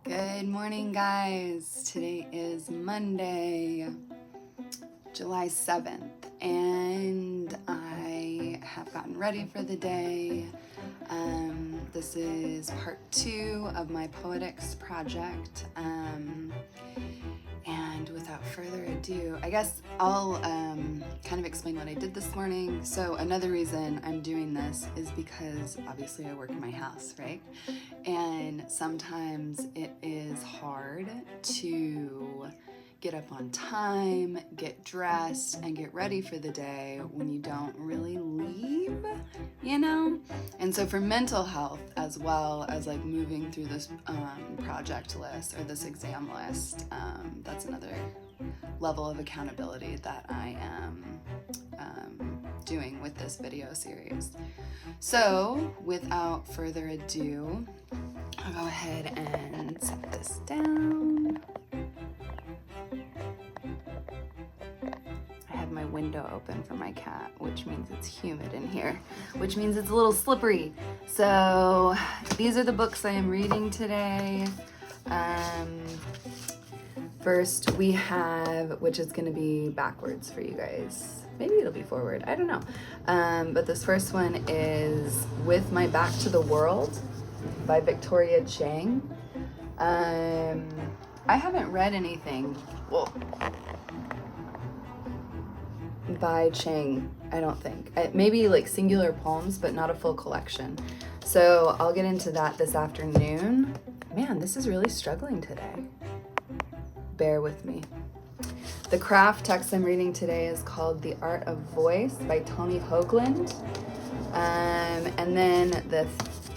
Good morning, guys. Today is Monday, July 7th, and I have gotten ready for the day. This is part 2 of my Poetics project, and without further ado, I guess I'll kind of explain what I did this morning. So another reason I'm doing this is because obviously I work in my house, right? And sometimes it is hard to get up on time, get dressed, and get ready for the day when you don't really leave, you know? And so for mental health, as well as like moving through this project list or this exam list, that's another level of accountability that I am doing with this video series. So without further ado, I'll go ahead and set this down. I have my window open for my cat, which means it's humid in here, which means it's a little slippery. So these are the books I am reading today. First we have, which is going to be backwards for you guys. Maybe it'll be forward, I don't know. But this first one is With My Back to the World by Victoria Chang. I haven't read anything by Chang, I don't think. Maybe like singular poems, but not a full collection. So I'll get into that this afternoon. Man, this is really struggling today. Bear with me. The craft text I'm reading today is called The Art of Voice by Tony Hoagland. And then the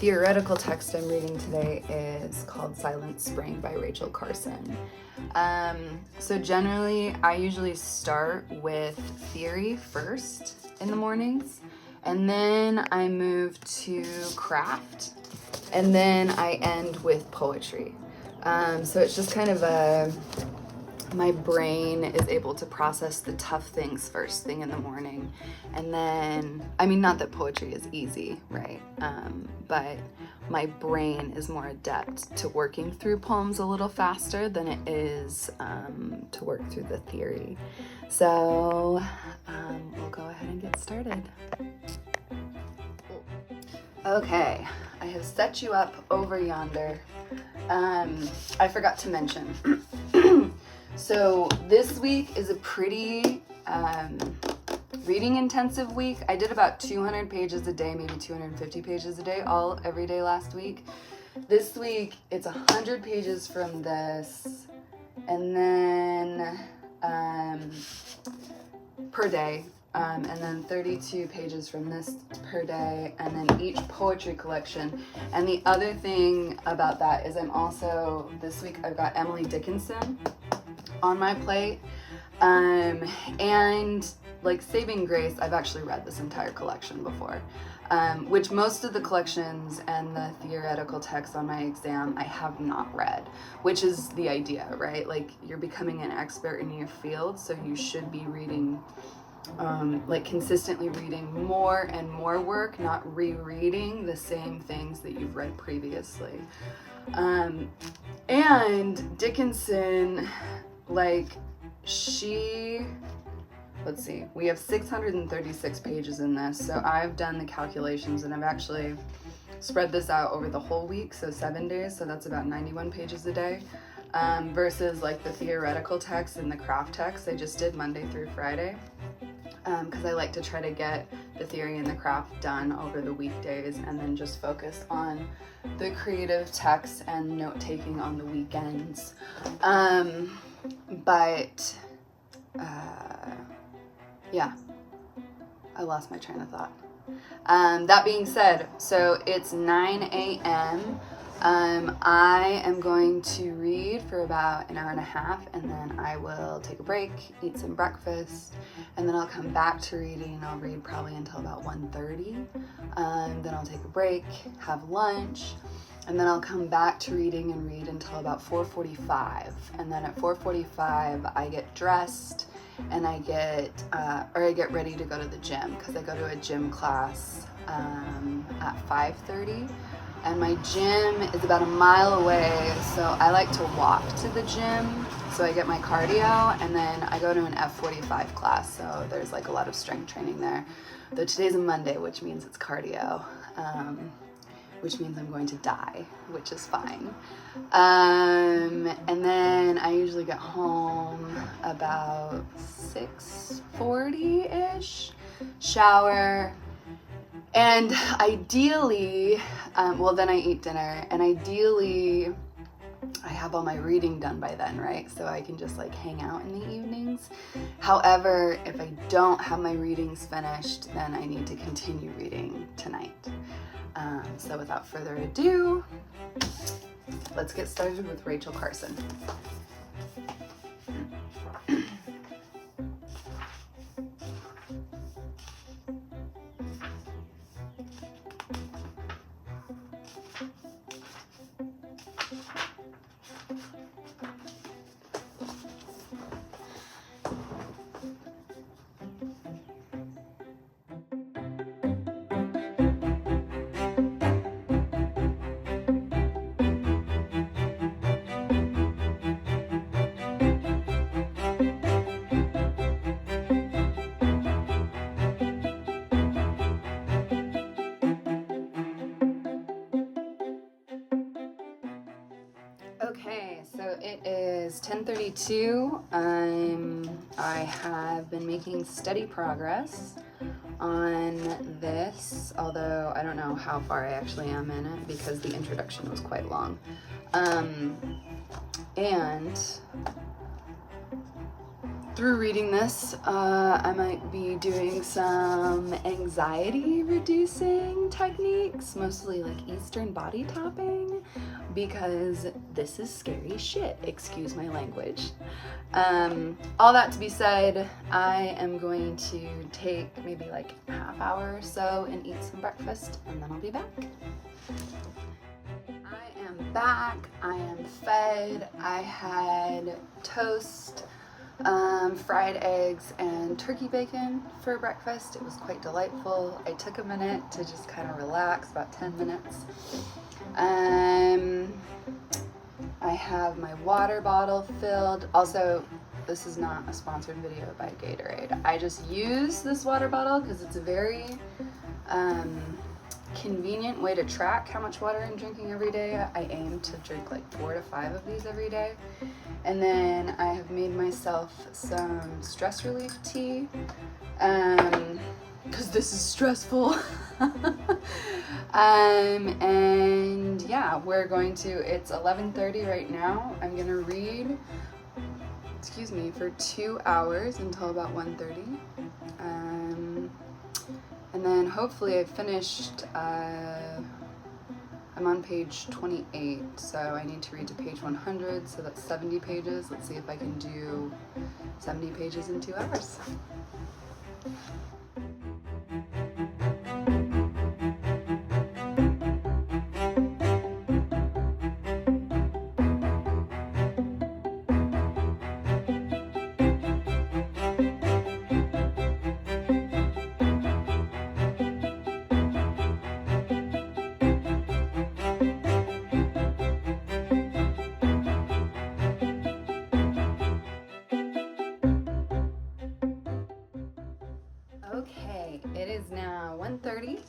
theoretical text I'm reading today is called Silent Spring by Rachel Carson. So generally, I usually start with theory first in the mornings, and then I move to craft, and then I end with poetry. So it's just kind of my brain is able to process the tough things first thing in the morning. And then, I mean, not that poetry is easy, right? But my brain is more adept to working through poems a little faster than it is to work through the theory. So we'll go ahead and get started. Okay, I have set you up over yonder. I forgot to mention. So this week is a pretty reading intensive week. I did about 200 pages a day, maybe 250 pages a day, every day last week. This week it's 100 pages from this, and then per day, and then 32 pages from this per day, and then each poetry collection. And the other thing about that is I'm also, this week I've got Emily Dickinson on my plate, and like Saving Grace, I've actually read this entire collection before, which most of the collections and the theoretical text on my exam I have not read, which is the idea, right? Like you're becoming an expert in your field, so you should be reading, like consistently reading more and more work, not rereading the same things that you've read previously. And Dickinson, like let's see, we have 636 pages in this, so I've done the calculations and I've actually spread this out over the whole week, so 7 days, so that's about 91 pages a day, versus like the theoretical text and the craft text I just did Monday through Friday, because I like to try to get the theory and the craft done over the weekdays and then just focus on the creative text and note-taking on the weekends. Yeah, I lost my train of thought. That being said, so it's 9 a.m. I am going to read for about an hour and a half, and then I will take a break, eat some breakfast, and then I'll come back to reading. I'll read probably until about 1:30. Then I'll take a break, have lunch, and then I'll come back to reading and read until about 4:45. And then at 4:45, I get dressed and I get ready to go to the gym, because I go to a gym class at 5:30. and my gym is about a mile away, so I like to walk to the gym so I get my cardio, and then I go to an F45 class, so there's like a lot of strength training there. Though today's a Monday, which means it's cardio, which means I'm going to die, which is fine. And then I usually get home about 6:40-ish, shower, and ideally, then I eat dinner, and ideally I have all my reading done by then, right? So I can just like hang out in the evenings. However, if I don't have my readings finished, then I need to continue reading tonight. So without further ado, let's get started with Rachel Carson. Okay, so it is 10:32. I have been making steady progress on this, although I don't know how far I actually am in it because the introduction was quite long. And through reading this, I might be doing some anxiety reducing techniques, mostly like Eastern body tapping, because this is scary shit, excuse my language. All that to be said, I am going to take maybe like a half hour or so and eat some breakfast, and then I'll be back. I am back, I am fed. I had toast, fried eggs and turkey bacon for breakfast. It was quite delightful. I took a minute to just kind of relax, about 10 minutes. I have my water bottle filled. Also, this is not a sponsored video by Gatorade. I just use this water bottle because it's a very convenient way to track how much water I'm drinking every day. I aim to drink like 4 to 5 of these every day. And then I have made myself some stress relief tea, because this is stressful. And yeah, we're going to, it's 11:30 right now. I'm going to read, for 2 hours until about 1:30. And then hopefully I've finished, I'm on page 28, so I need to read to page 100, so that's 70 pages. Let's see if I can do 70 pages in 2 hours. Okay, it is now 1:30.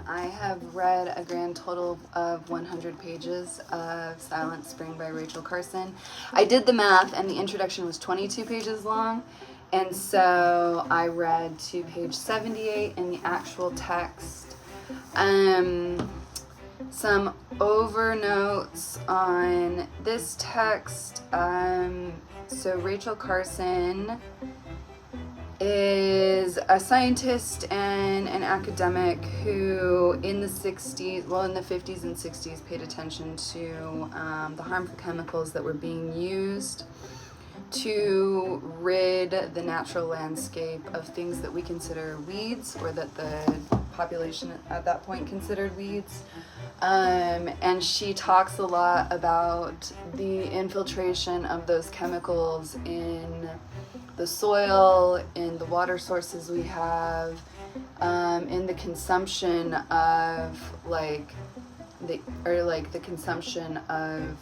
I have read a grand total of 100 pages of Silent Spring by Rachel Carson. I did the math, and the introduction was 22 pages long, and so I read to page 78 in the actual text. Some overnotes on this text. So Rachel Carson is a scientist and an academic who in the 50s and 60s paid attention to the harmful chemicals that were being used to rid the natural landscape of things that we consider weeds, or that the population at that point considered weeds. And she talks a lot about the infiltration of those chemicals in the soil, in the water sources we have, in the consumption of like the consumption of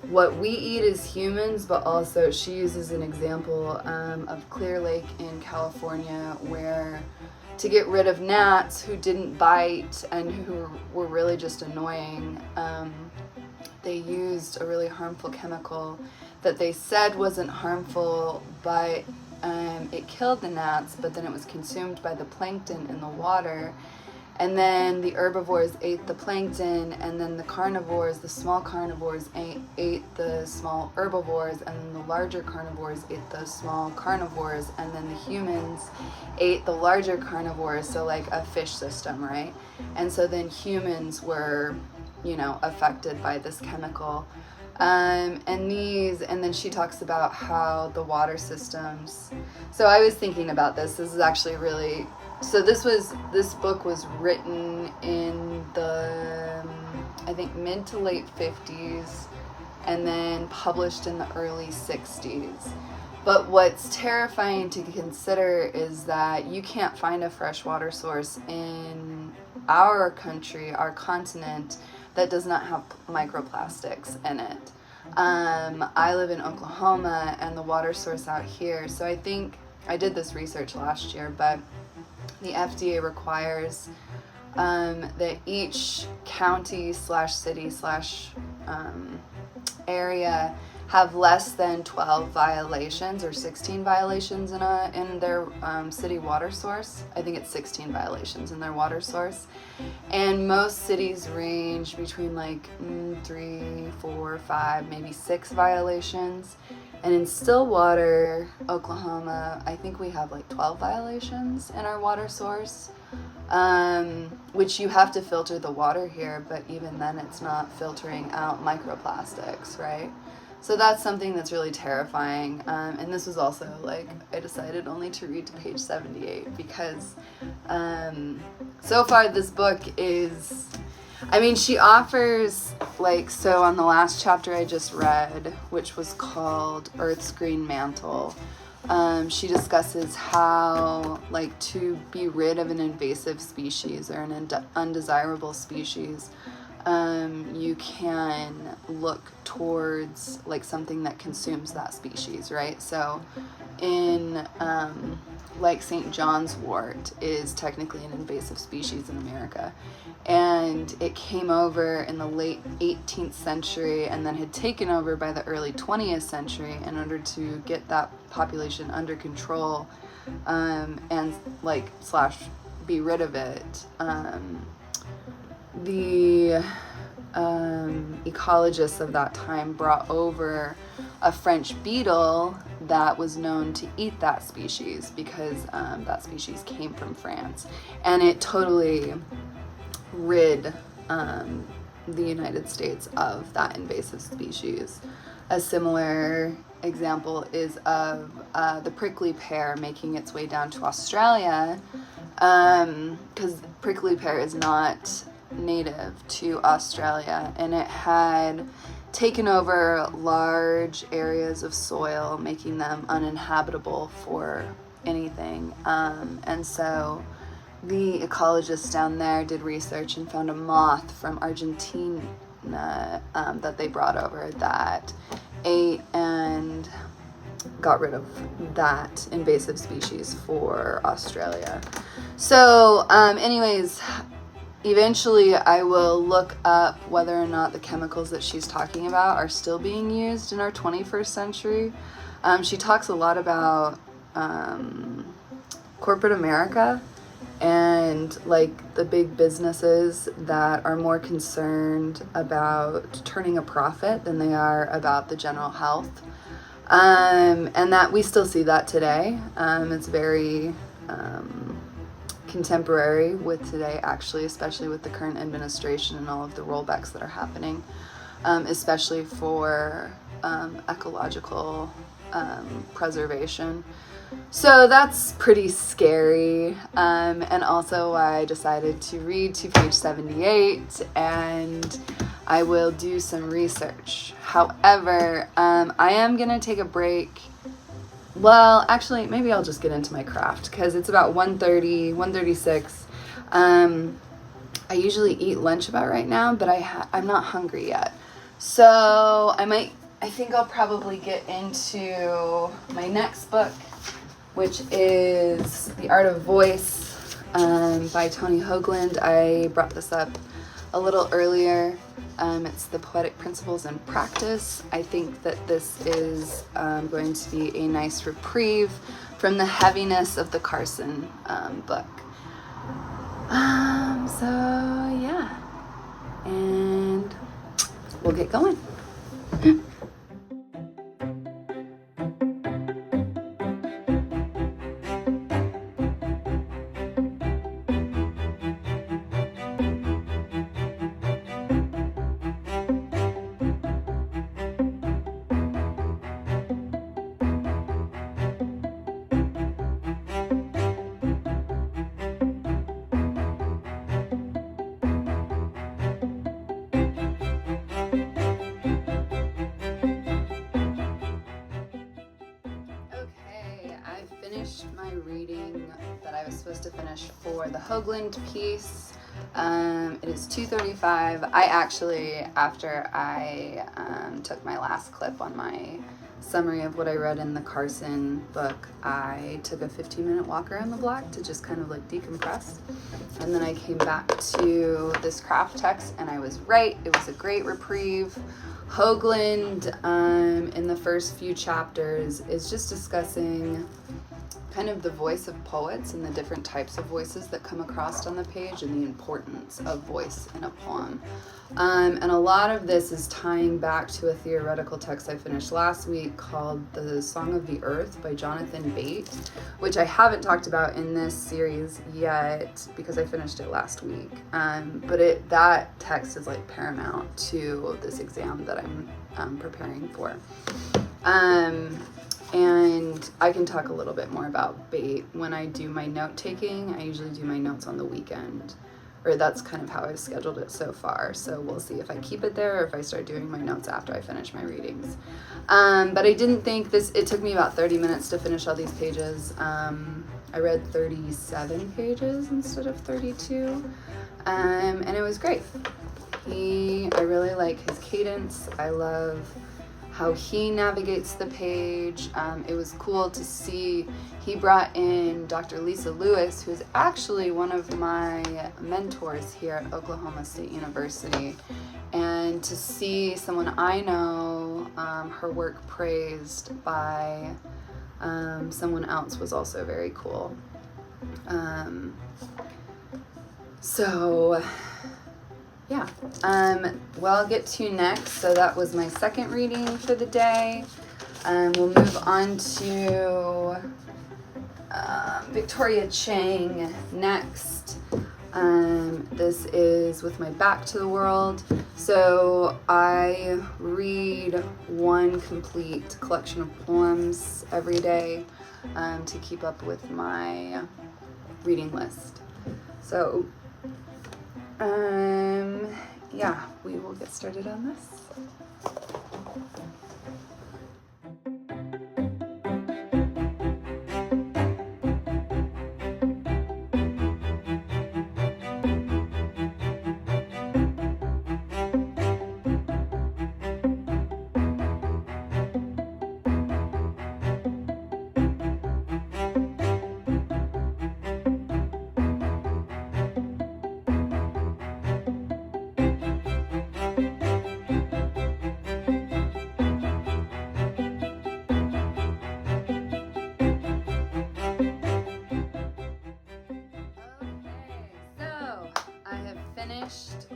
what we eat as humans, but also she uses an example of Clear Lake in California, where to get rid of gnats who didn't bite and who were really just annoying, they used a really harmful chemical that they said wasn't harmful, but it killed the gnats, but then it was consumed by the plankton in the water. And then the herbivores ate the plankton, and then the carnivores, the small carnivores, ate the small herbivores, and then the larger carnivores ate the small carnivores, and then the humans ate the larger carnivores, so like a fish system, right? And so then humans were, affected by this chemical. And then she talks about how the water systems. So I was thinking about this. This is actually really. So this book was written in the, I think, mid to late 50s, and then published in the early 60s. But what's terrifying to consider is that you can't find a freshwater source in our country, our continent, that does not have microplastics in it. I live in Oklahoma, and the water source out here, so I think I did this research last year, but the FDA requires that each county / city / area have less than 12 violations or 16 violations in their city water source. I think it's 16 violations in their water source. And most cities range between like 3, 4, 5, maybe 6 violations. And in Stillwater, Oklahoma, I think we have like 12 violations in our water source, which you have to filter the water here, but even then it's not filtering out microplastics, right? So that's something that's really terrifying. And this was also like, I decided only to read to page 78 because so far this book is, she offers, so on the last chapter I just read, which was called Earth's Green Mantle, she discusses how, to be rid of an invasive species or an undesirable species, you can look towards, something that consumes that species, right? So in, St. John's wort is technically an invasive species in America. And it came over in the late 18th century and then had taken over by the early 20th century in order to get that population under control and / be rid of it. The ecologists of that time brought over a French beetle that was known to eat that species because that species came from France, and it totally rid the United States of that invasive species. A similar example is of the prickly pear making its way down to Australia, because prickly pear is not native to Australia, and it had taken over large areas of soil, making them uninhabitable for anything. And so the ecologists down there did research and found a moth from Argentina that they brought over that ate and got rid of that invasive species for Australia. So anyways, eventually I will look up whether or not the chemicals that she's talking about are still being used in our 21st century. She talks a lot about corporate America and the big businesses that are more concerned about turning a profit than they are about the general health. And that we still see that today. It's very contemporary with today, actually, especially with the current administration and all of the rollbacks that are happening, especially for ecological preservation. So that's pretty scary, and also I decided to read to page 78, and I will do some research. However, I am going to take a break. Well, actually, maybe I'll just get into my craft, because it's about 1:36. I usually eat lunch about right now, but I'm not hungry yet. So I think I'll probably get into my next book, which is The Art of Voice by Tony Hoagland. I brought this up a little earlier. It's the Poetic Principles and Practice. I think that this is going to be a nice reprieve from the heaviness of the Carson book. So yeah, and we'll get going. My reading that I was supposed to finish for the Hoagland piece. It is 2:35. I actually, after I took my last clip on my summary of what I read in the Carson book, I took a 15-minute walk around the block to just kind of like decompress. And then I came back to this craft text, and I was right. It was a great reprieve. Hoagland, in the first few chapters, is just discussing kind of the voice of poets and the different types of voices that come across on the page and the importance of voice in a poem. And a lot of this is tying back to a theoretical text I finished last week called The Song of the Earth by Jonathan Bate, which I haven't talked about in this series yet because I finished it last week. But that text is like paramount to this exam that I'm preparing for. And I can talk a little bit more about Bate when I do my note taking. I usually do my notes on the weekend, or that's kind of how I've scheduled it so far. So we'll see if I keep it there or if I start doing my notes after I finish my readings. But I didn't think it took me about 30 minutes to finish all these pages. I read 37 pages instead of 32, and it was great. I really like his cadence. I love how he navigates the page. It was cool to see he brought in Dr. Lisa Lewis, who's actually one of my mentors here at Oklahoma State University, and to see someone I know, her work praised by someone else was also very cool. So yeah, what I'll get to next, so that was my second reading for the day. We'll move on to Victoria Chang next. This is With My Back to the World. So I read one complete collection of poems every day to keep up with my reading list. So yeah, we will get started on this.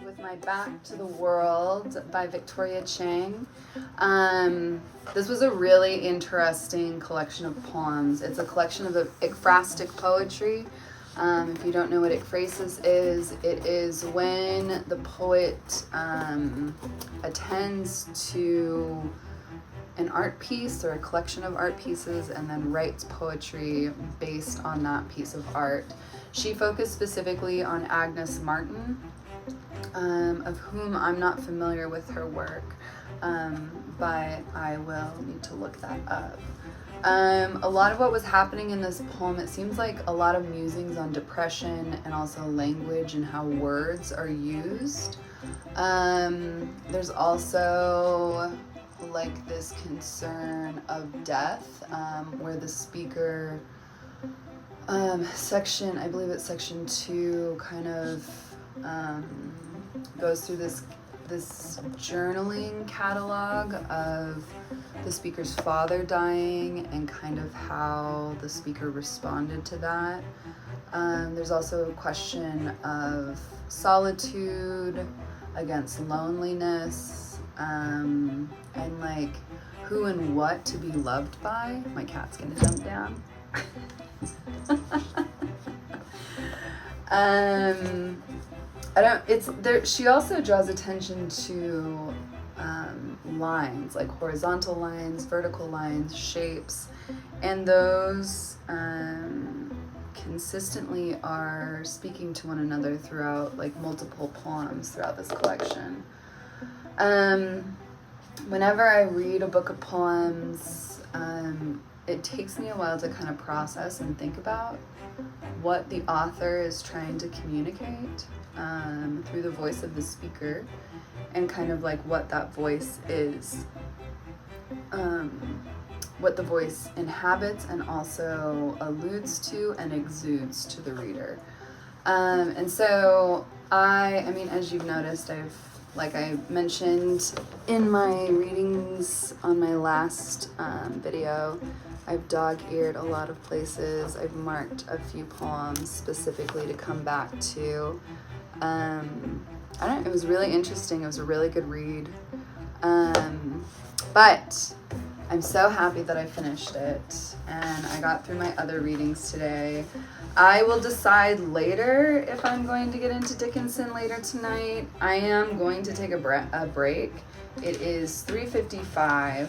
With My Back to the World by Victoria Chang. This was a really interesting collection of poems. It's a collection of ekphrastic poetry. If you don't know what ekphrasis is, it is when the poet attends to an art piece or a collection of art pieces and then writes poetry based on that piece of art. She focused specifically on Agnes Martin, of whom I'm not familiar with her work. but I will need to look that up. A lot of what was happening in this poem, it seems like a lot of musings on depression and also language and how words are used. There's also like this concern of death, where the speaker, I believe it's section 2, kind of goes through this journaling catalog of the speaker's father dying and kind of how the speaker responded to that. There's also a question of solitude against loneliness, and like who and what to be loved by. My cat's gonna jump down. She also draws attention to lines, like horizontal lines, vertical lines, shapes, and those consistently are speaking to one another throughout like multiple poems throughout this collection. Whenever I read a book of poems, it takes me a while to kind of process and think about what the author is trying to communicate through the voice of the speaker, and kind of like what that voice is, what the voice inhabits and also alludes to and exudes to the reader. And so I mean, as you've noticed, like I mentioned in my readings on my last video, I've dog-eared a lot of places. I've marked a few poems specifically to come back to. It was really interesting. It was a really good read. But I'm so happy that I finished it and I got through my other readings today. I will decide later if I'm going to get into Dickinson later tonight. I am going to take a break. It is 3:55,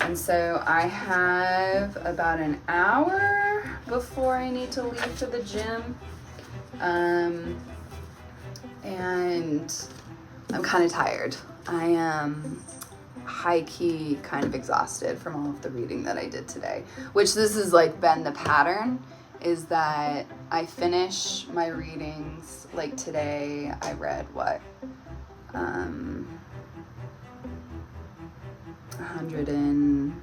and so I have about an hour before I need to leave for the gym. And I'm kind of tired. I am high-key kind of exhausted from all of the reading that I did today, which this has like been the pattern, is that I finish my readings, like today I read what, 100 and,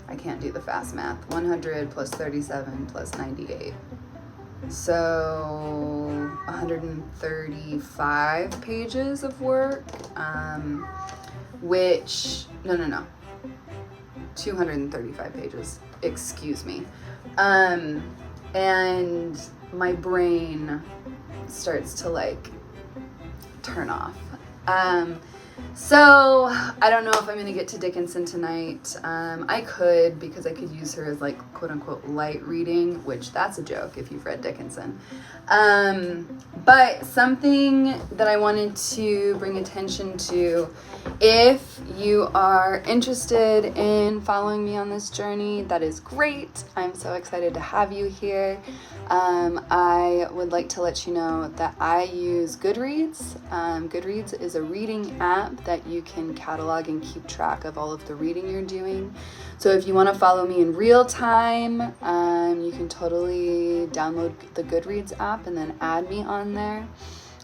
I can't do the fast math, 100 plus 37 plus 98. So 135 pages of work, which, no, 235 pages, excuse me. And my brain starts to like turn off. So I don't know if I'm gonna get to Dickinson tonight. I could, because I could use her as like quote unquote light reading, which that's a joke if you've read Dickinson. But something that I wanted to bring attention to, if you are interested in following me on this journey, that is great. I'm so excited to have you here. I would like to let you know that I use Goodreads. Goodreads is a reading app that you can catalog and keep track of all of the reading you're doing. So if you want to follow me in real time, you can totally download the Goodreads app and then add me on there.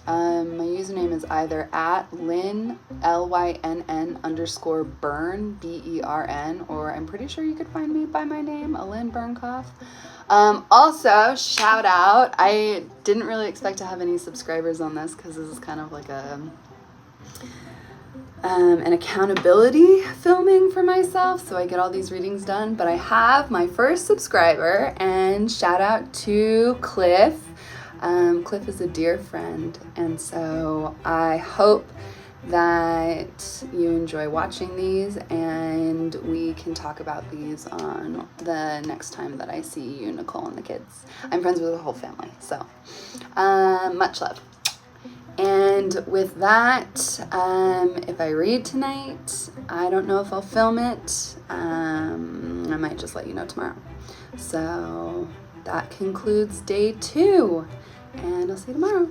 My username is either at Lynn, LYNN_Bern, BERN, or I'm pretty sure you could find me by my name, Alin Bernkoff. Also, shout out, I didn't really expect to have any subscribers on this because this is kind of like an accountability filming for myself, so I get all these readings done, but I have my first subscriber, and shout out to Cliff. Cliff is a dear friend, and so I hope that you enjoy watching these, and we can talk about these on the next time that I see you, Nicole, and the kids. I'm friends with the whole family, so much love. And with that, if I read tonight, I don't know if I'll film it. I might just let you know tomorrow. So that concludes day 2, and I'll see you tomorrow.